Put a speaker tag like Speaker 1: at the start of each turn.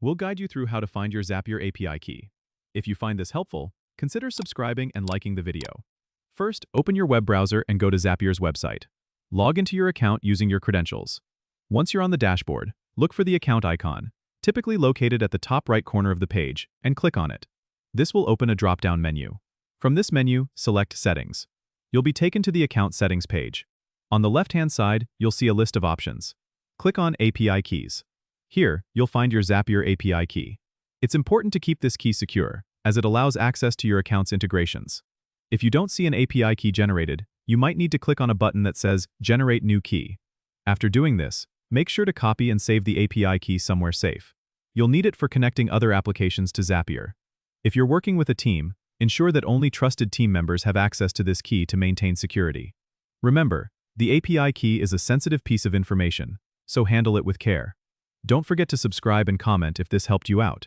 Speaker 1: We'll guide you through how to find your Zapier API key. If you find this helpful, consider subscribing and liking the video. First, open your web browser and go to Zapier's website. Log into your account using your credentials. Once you're on the dashboard, look for the account icon, typically located at the top right corner of the page, and click on it. This will open a drop-down menu. From this menu, select Settings. You'll be taken to the Account Settings page. On the left-hand side, you'll see a list of options. Click on API Keys. Here, you'll find your Zapier API key. It's important to keep this key secure, as it allows access to your account's integrations. If you don't see an API key generated, you might need to click on a button that says Generate New Key. After doing this, make sure to copy and save the API key somewhere safe. You'll need it for connecting other applications to Zapier. If you're working with a team, ensure that only trusted team members have access to this key to maintain security. Remember, the API key is a sensitive piece of information, so handle it with care. Don't forget to subscribe and comment if this helped you out.